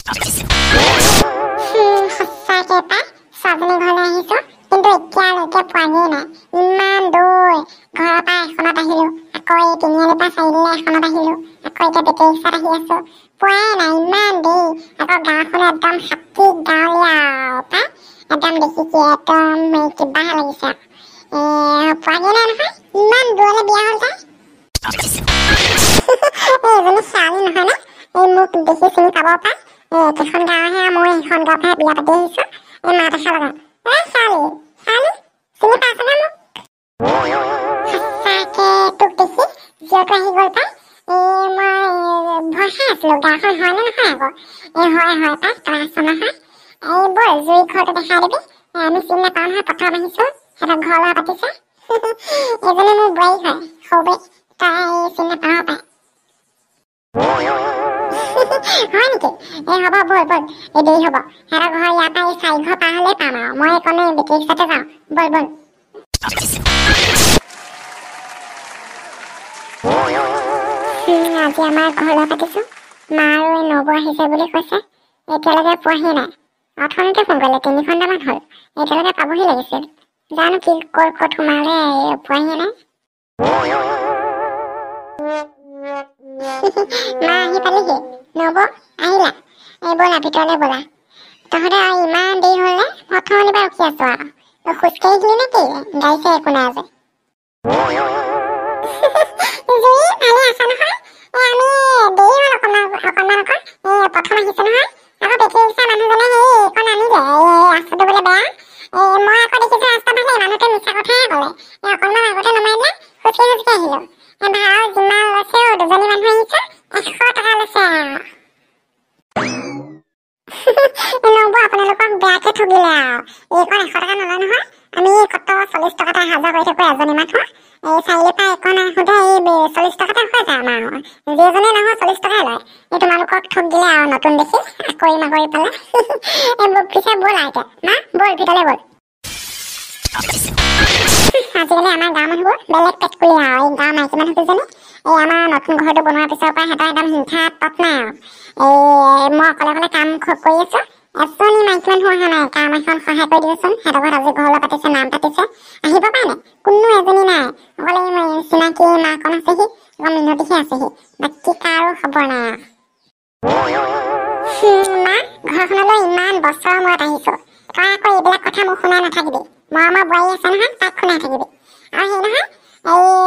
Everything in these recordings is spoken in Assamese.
সঁচাকে পাই ছোৱালীজনী ঘৰলৈ আহিছো কিন্তু এতিয়ালৈকে পোৱাগেই নাই ইমান দূৰ ঘৰৰ পৰা এখনত আহিলো আকৌ এই তিনিআলিৰ পৰা চাৰিআলিলৈ এখনত আহিলো আকৌ এতিয়া বেটেৰী ৰিক্সাত আহি আছো পোৱাই নাই ইমান দেৰি আকৌ গাঁওখনো একদম হাতী গাঁৱলীয়া পাই একদম দেখি কি একদম কিবাহে লাগিছে পোৱাগেই নাই নহয় ইমান দূৰলৈ বিয়া হ'ল তাই এইজনী ছোৱালী নহয় নে এই মোক দেখি চিনি পাব পাই একেখন গাঁৱহে মই সেইখন গাঁৱতহে বিয়া পাতি আহিছো এই মাত এষাৰ লগা ছোৱালী ছোৱালী চিনি পাইছনে মোক সঁচাকে তোক দেখি জিঅ'টো আহি গ'ল পাই মই ভয় খাই আছিলো গাঁওখন হয়নে নহয় আকৌ হয় পাই তই আছ নহয় বল জুই ঘৰটো দেখাই দিবি আমি চিনি নাপাওঁ নহয় প্ৰথম আহিছো সিহঁতক ঘৰ ল'ৰা পাতিছে এইজনী মোৰ বোৱাৰী হয় সৌবে তই চিনি নাপাওঁ পাই হয় নেকি হ'ব বল এই দেৰি হ'ব সিহঁতৰ ঘৰ ইয়াৰ পৰা এই 4 ঘৰ পাৰ হ'লেই পাম আৰু মই এইকণে বেটেৰী ৰিক্সাতে যাওঁ বল আজি আমাৰ ঘৰলৈ পাতিছো মা আৰু এই নবৌ আহিছে বুলি কৈছে এতিয়ালৈকে পোৱাহি নাই অথনিতে ফোন কৰিলে 3 ঘণ্টামান হ'ল এতিয়ালৈকে পাবহি লাগিছিল জানো কি ক'ত সোমালে পোৱাহি নাই মা আহি পালিহি নবৌ আহিলা ব'লা ভিতৰলৈ ব'লা তহঁতে ইমান দেৰি হ'ল নে প্ৰথমলৈ পৰা ৰখি আছো আৰু তই খোজকাঢ়ি দিলি নেকি গাড়ী চাই একো নাই যে জুই ভালে আছা নহয় আমি দেৰি হ'ল অকণমান প্ৰথম আহিছো নহয় আকৌ বেটেৰী ৰিক্সা মানুহজনে এইকণ আনিলে ৰাস্তাটো বোলে বেয়া মই আকৌ দেখিছো ৰাস্তা ভালে মানুহটোৱে মিছা কথাহে ক'লে অকণমান আগতে নমাই দিলে খোজকাঢ়ি আহিলো ভাড়া যিমান লৈছে দুজনী মানুহ আহিছে 100 টকা লৈছে নবৌ আপোনালোকক বেয়াকে ঠগিলে আৰু এইকণ 100 টকা নলয় নহয় আমি কত 40 টকাতে হাজাৰ কৰি থাকো এজনী মানুহ চাৰিআলিৰ পৰা এইকণ আহোঁতে 40 টকাতে হৈ যায় আমাৰ যিজনে নহয় 40 টকাই লয় তোমালোকক ঠগ দিলে আৰু নতুন দেখি আকৰি মাকৰি পালে পিছে ব'ল আৰু এতিয়া ব'ল ভিতৰলৈ ব'ল আজিকালি আমাৰ গাঁৱৰ মানুহবোৰ বেলেগ পেটকুলি আৰু এই গাঁৱৰ মাইকী মানুহ দুজনী আমাৰ নতুন ঘৰটো বনোৱাৰ পিছৰ পৰা সিহঁতৰ একদম হিংসা তত নাই আৰু মই অকলে কাম কৰি আছো এজনী মাইকী মানুহ অহা নাই কাম এখন সহায় কৰি দিবচোন সিহঁতৰ ঘৰত আজি ঘৰলৈ পাতিছে নাম পাতিছে আহিব পাৰে নাই কোনো এজনী নাই অকলে চিনাকি মাকণ আছেহি মিনতিহে আছেহি বাকী কাৰো খবৰ নাই মা ঘৰখনলৈ ইমান বছৰৰ মূৰত আহিছো তই আকৌ এইবিলাক কথা মোক শুনাই নাথাকিবি মই আমাৰ বোৱাৰী আছে নহয় তাক শুনাই থাকিবি আৰু সেই নহয়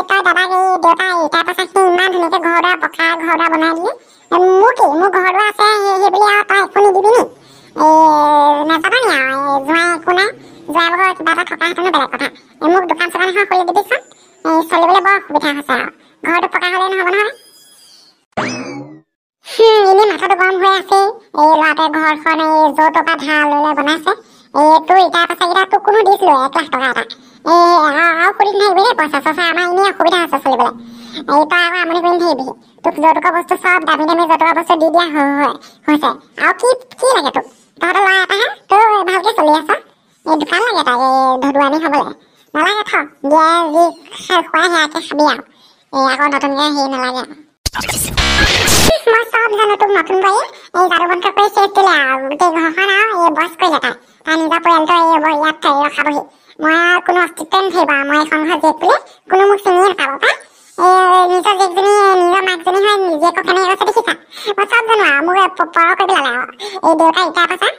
তই দাদাক দেউতা ইটাৰ পাছাখিনি ইমান ধুনীয়াকৈ ঘৰ দুৱাৰ পকা ঘৰ দুৱাৰ বনাই দিলি মোৰ ঘৰ দুৱাৰ আছে সেই বুলি আৰু তই একো নিদিবি নি নাযাবা নি আৰু জোঁৱাই একো নাই জোঁৱাই ভাগৰ কিবা এটা থকাহেঁতেনো বেলেগ কথা মোক দোকান চোকান এখন খুলি দিবিচোন চলিবলৈ বৰ অসুবিধা হৈছে আৰু ঘৰটো পকা হ'লেই নহ'ব নহয় এনেই মাথাটো গৰম হৈ আছে ল'ৰাটোৱে ঘৰখন যৌতুকা ধাৰ লৈ বনাইছে তোৰ ইটাৰ পাছাকেইটা তোক কোনো দিছিলো 1 লাখ টকা এটা আৰু সুধি নাথাকিবি দেই পইচা চইচা আমাৰ এনেই অসুবিধা আছে চলিবলৈ তই আকৌ আমনি কৰি নাথাকিবি তোক যৌতুকৰ বস্তু চব দামী যৌতুকৰ বস্তু দি দিয়া হৈছে আৰু কি লাগে তোক তহঁতৰ ল'ৰা এটাহে তই ভালকে চলি আছ দোকান লাগে তাক ধদুৱানী হ'বলৈ নালাগে থ দিয়া যি খোৱা সেয়াকে খাবি আৰু আকৌ নতুনকৈ হেৰি নালাগে মই চব জানো তোক নতুন কৰি যাদু মন্ত্ৰ কৰি শেষ দিলে আৰু গোটেই ঘৰখন আৰু বছ কৰিলে তাই নিজৰ পৰিয়ালটো ইয়াত ৰখাবহি মই আৰু কোনো অস্তিত্বই নাথাকিব মই এখন ঘৰ জীয়েক বুলি কোনো মোক চিনিয়ে নাপাব পাই নিজৰ জীয়েকজনী নিজৰ মাকজনী হয় জীয়েকক কেনেকৈ কৈছে দেখিছা মই চব জানো আৰু মোক পৰ কৰি পেলালে আৰু দেউতা ইটাৰ পাছত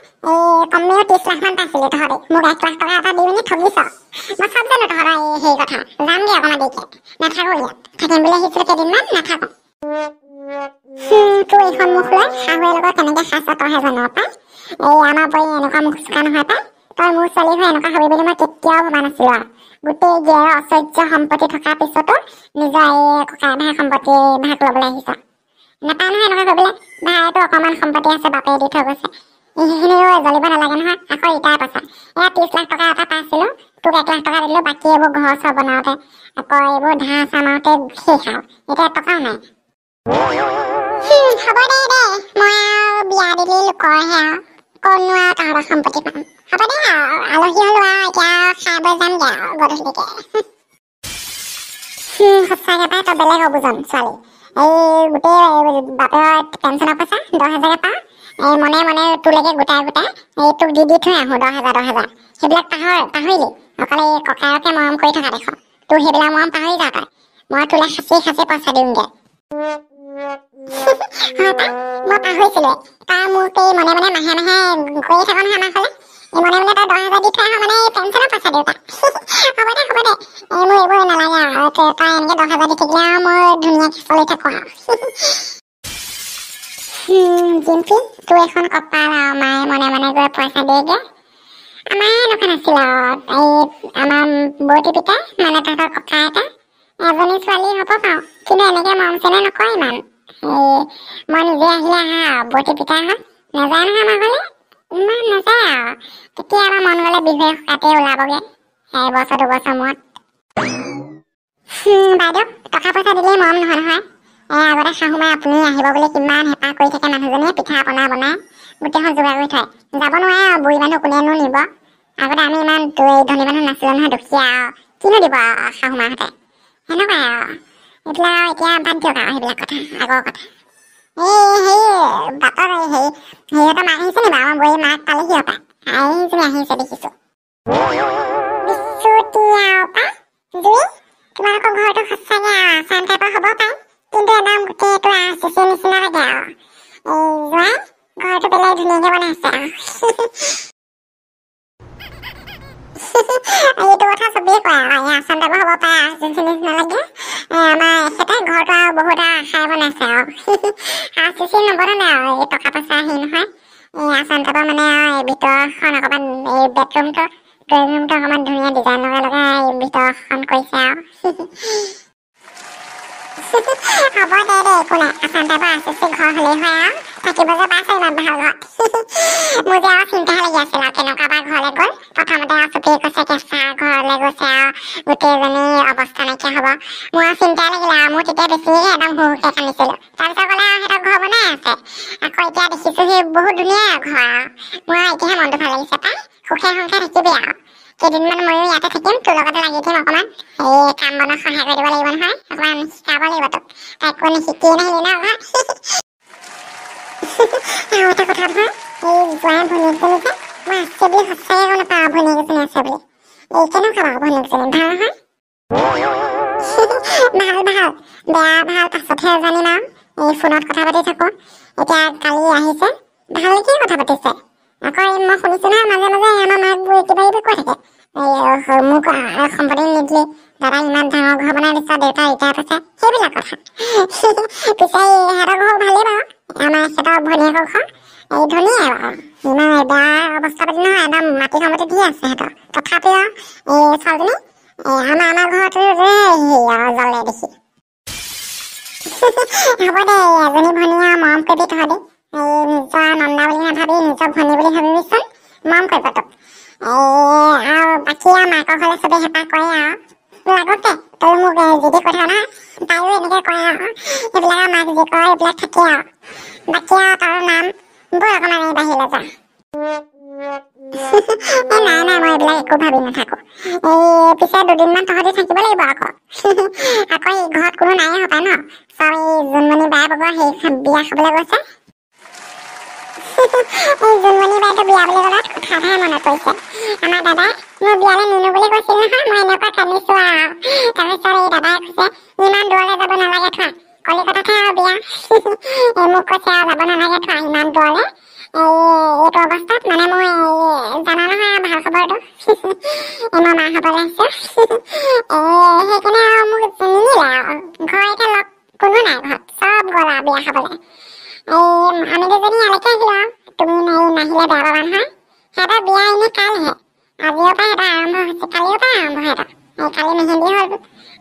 কমেও 30 লাখ মান পাইছিলে তহঁতে মোক 1 লাখ টকা এটা দি পিনি ঠগিছ মই চব জানো তহঁতৰ সেই কথা যামগৈ অকণমান দেৰিকৈ নাথাকো ইয়াত থাকিম বুলি আহিছিলোঁ কেইদিনমান নাথাকো তোৰ এইখন মুখ লৈ শাহুৱেৰ লগত কেনেকৈ খাইছ তইহে জান পাই আমাৰ বোৱাৰী এনেকুৱা মুখ চোকা নহয় পাই তই মোৰ ছোৱালী হৈ এনেকুৱা হবি বুলি মই কেতিয়াও ভবা নাছিলো আৰু গোটেই গেৰৰ অচৰ্য সম্পত্তি থকাৰ পিছতো নিজৰ ককা ভাই সম্পত্তি ভাগ ল'বলৈ আহিছ নাপায় নহয় এনেকুৱা কৰিবলৈ ভাইতো অকণমান সম্পত্তি আছে বাপে দি থৈ গৈছে সেইখিনিও জ্বলিব নালাগে নহয় আকৌ ইটাৰ পাছত 30 লাখ টকা এটা পাইছিলো তোক 1 লাখ টকা দিলোঁ বাকী এইবোৰ ঘৰ চৰ বনাওঁতে আকৌ এইবোৰ ধাৰ চাৰ মাৰোঁতে শেষ আৰু এতিয়া টকাও নাই হ'ব দে মই আৰু বিয়া দিলি লোকৰহে আৰু ক'তনো আৰু তহঁতৰ সম্পত্তি পাম হ'ব দে আৰু আলহী হ'লো আৰু এতিয়া খাই বৈ যামগৈ আৰু গধূলিকৈ সঁচাকৈ পাই তই বেলেগ অবুজন ছোৱালী গোটেই বাপেৰৰ পেঞ্চনৰ পইচা 10,000কে পাওঁ মনে মনে তোলৈকে গোটাই গোটাই তোক দি থৈ আহোঁ 10,000 সেইবিলাক পাহৰিলি অকলে ককায়কে মৰম কৰি থকা দেখ তোৰ সেইবিলাক মৰম পাহৰি যা তই মই তোলে সাঁচি পইচা দিমগে মই পাহৰিছিলো তই মোক এই মনে মনে মাহে মাহে গৈয়ে থাক নহয় আমাৰ ফালে এই মনে মনে তই 10,000 দি থৈ আহ মানে পেঞ্চনৰ পইচা দিওঁ তাক হ'ব দে মোৰ এইবোৰ নালাগে আৰু তই এনেকে 10,000 দি থাকিলে আৰু মই ধুনীয়াকে চলি থাকোঁ আৰু জিম্পি তোৰ এখন কপাল আৰু মায়ে মনে মনে গৈ পইচা দিয়েগে আমাৰ এনেকুৱা নাছিল আৰু আমাৰ বৌতি পিতাই মানে তাহাঁতৰ ককা এটা এজনী ছোৱালী হ'ব পাওঁ কিন্তু এনেকে মৰম চেনেহ নকৰে ইমান মই নিজে আহিলে আহা বৌতি পিতাই হয় নাযায় নহয় আমাৰ ঘৰলে ইমান নাযায় আৰু কেতিয়াবা মন গ'লে বিহুৱে কাটে ওলাবগে 1 বছৰ 2 বছৰ মূৰত বাইদেউ টকা পইচা দিলেই মৰম নহয় আগতে শাহুমাই আপুনি আহিব বুলি কিমান হেঁপাহ কৰি থাকে মানুহজনীয়ে পিঠা পনা বনাই গোটেইখন যোগাৰ কৰি থয় যাব নোৱাৰে আৰু বুঢ়ী মানুহ কোনেনো নিব আগতে আমি ইমান ধনী মানুহ নাছিলোঁ নহয় দুখীয়া আৰু কিনো দিব শাহুমাহঁতে সেনেকুৱাই আৰু এতিয়া বাদ দিয়ক আৰু সেইবিলাক কথা আগৰ কথা বাটত হেৰিহঁতৰ মাক আহিছে নি বাৰু আমাৰ বুঢ়ী মাক পালেহি হপাই আইজনী আহিছে দেখিছোঁ তোমালোকৰ ঘৰটো সঁচাকে আচাম টাইপৰ হ'ব পাৰে কিন্তু একদম গোটেইটো চিচিৰ নিচিনা লাগে আৰু জোৱাই ঘৰটো বেলেগ ধুনীয়াকে বনাইছে আৰু এইটো কথা চবেই কয় আৰু আচাম টাইপৰ হ'ব পাৰে চিচিৰ নিচিনা লাগে আমাৰ এখেতে ঘৰটো আৰু বহুত আশাই বনাইছে আৰু চিচি নবনালে আৰু এই টকা পইচা আহি নহয় আচাম টাইপৰ মানে এই ভিতৰখন অকণমান এই বেডৰুমটো ড্ৰয়িং ৰুমটো অকণমান ধুনীয়া ডিজাইন লগাই ভিতৰখন কৰিছে আৰু হ'ব দে একো নাই আচাম টাইপৰ আছে ঘৰ হ'লেই হয় আৰু থাকিব যে পাইছে ইমান ভাল ঘৰত মোৰ যে আৰু চিন্তাহে লাগি আছিল আৰু কেনেকুৱা বাৰ ঘৰলৈ গ'ল প্ৰথমতে আৰু চবেই কৈছে কেঁচা ঘৰলৈ গৈছে আৰু গোটেইজনী অৱস্থা নাইকিয়া হ'ব মোৰ আৰু চিন্তাই লাগিলে আৰু মোৰ তেতিয়া বেছিহে একদম হুকে কান্দিছিলোঁ তাৰপিছত ক'লে আৰু সিহঁতৰ ঘৰ বনাই আছে আকৌ এতিয়া দেখিছোঁ সি বহুত ধুনীয়া ঘৰ আৰু মোৰ আৰু এতিয়াহে মনটো ভাল লাগিছে পাই সুখে সংখে থাকিবি আৰু কেইদিনমান ময়ো ইয়াতে থাকিম তোৰ লগতে লাগি থাকিম অকণমান এই কাম বনত সহায় কৰি দিব লাগিব নহয় অকণমান শিকাব লাগিব তোক তাই কোনো শিকিয়ে নাহিলি ন ঘৰত আৰু এটা কথা নহয় এই জোৱাই ভনীয়েকজনী যে মই আছে বুলি সঁচাকৈ গম নাপাওঁ ভনীয়েকজনী আছে বুলি এই কেনেকুৱা বাৰু ভনীয়েকজনী ভাল নহয় ভাল বেয়া ভাল পাছতহে জানিম আৰু এই ফোনত কথা পাতি থাকোঁ এতিয়া কালি আহিছে ভালকেই কথা পাতিছে আকৌ মই শুনিছোঁ নহয় মাজে মাজে আমাৰ মাকবোৰ কিবা কিবি কৈ থাকে মোক সম্পত্তি নিদিলি দাদা ইমান ডাঙৰ ঘৰ বনাই দিছ দেউতা ৰিটায়াৰ পাইছে সেইবিলাক কথা পিছে সিহঁতৰ ঘৰ ভালেই বাৰু আমাৰ সিহঁতৰ ভনীয়েকৰ ঘৰ এই ধনীয়ে বাৰু ইমান বেয়া অৱস্থা পাতি নহয় একদম মাটি সম্পত্তি দি আছে সিহঁতৰ তথাপিও এই ছোৱালীজনী আমাৰ ঘৰটো যে জ্বলে দেখি হ'ব দে এজনী ভনীয়ে মৰম কৰি থৈ দে নিজৰ নন্দা বুলি নাভাবি নিজৰ ভনী বুলি ভাবিবিচোন মৰম কৰিব তোক আৰু বাকী আৰু মাকৰ ঘৰলৈ চবেই হেঁপাহ কৰে আৰু লাগতে তই মোক যদি কথা নহয় তাইও এনেকৈ কৰে আৰু এইবিলাক মাক যি কৰে এইবিলাক থাকে আৰু বাকী আৰু তাৰ নাম বৰ অকণমান এই বাহিৰলৈ যা নাই মই এইবিলাক একো ভাবি নাথাকোঁ পিছে 2 দিনমান তহঁতি থাকিব লাগিব আকৌ এই ঘৰত কোনো নায়ে হপায় ন চব এই জোনমণি বাই বাব সেই বিয়া খাবলৈ গৈছে এই জোনমণি বাইদেউ বিয়া বুলি ক'লত কথা এটাহে মনত পৰিছে আমাৰ দাদাই মোৰ বিয়ালৈ নিনো বুলি কৈছিল নহয় মই এনেকুৱা কান্দিছোঁ আৰু তাৰপিছত এই দাদাই কৈছে ইমান দূৰলৈ যাব নালাগে থোৱা কলিকতাতহে আৰু বিয়া মোক কৈছে আৰু যাব নালাগে থোৱা ইমান দূৰলৈ এইটো অৱস্থাত মানে মই জানা নহয় ভাল খবৰটো মই মা হ'বলৈ আহিছোঁ সেইকাৰণে আৰু মোক নিনিলে আৰু ঘৰ এতিয়া লগ কোনো নাই ঘৰত চব গ'ল আৰু বিয়া খাবলৈ আমি দুজনী ইয়ালৈকে আহিলোঁ আৰু তুমি নাহিলে বেয়া পাবা নহয় সিহঁতৰ বিয়া এনেই কাইলৈহে আজিৰ পৰা সিহঁতৰ আৰম্ভ হৈছে কালিৰ পৰা আৰম্ভ সিহঁতৰ কালি মেহেন্দি হ'ল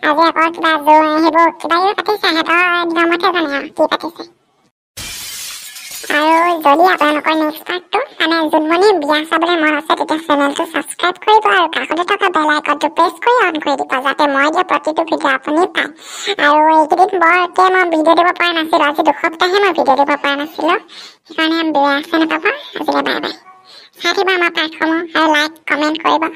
আজি আকৌ কিবা সেইবোৰ কিবা কিবি পাতিছে সিহঁতৰ নিয়মতহে জানে আৰু কি পাতিছে আৰু যদি আপোনালোকৰ নেক্সট পাৰ্টটো মানে জোনমণি বিয়া চাবলৈ মন আছে তেতিয়া চেনেলটো ছাবস্ক্ৰাইব কৰিব আৰু কাষতে থকা বেল আইকনটো প্ৰেছ কৰি অন কৰি দিব যাতে মই দিয়া প্ৰতিটো ভিডিঅ' আপুনি পায় আৰু এইকেইদিন বৰকৈ মই ভিডিঅ' দিব পৰা নাছিলোঁ আজি 2 সপ্তাহে মই ভিডিঅ' দিব পৰা নাছিলোঁ সেইকাৰণে বেয়া আছে নাপাব আজিলৈ বাই বাই চাই থাকিব আমাৰ পাৰ্টসমূহ আৰু লাইক কমেণ্ট কৰিব বাই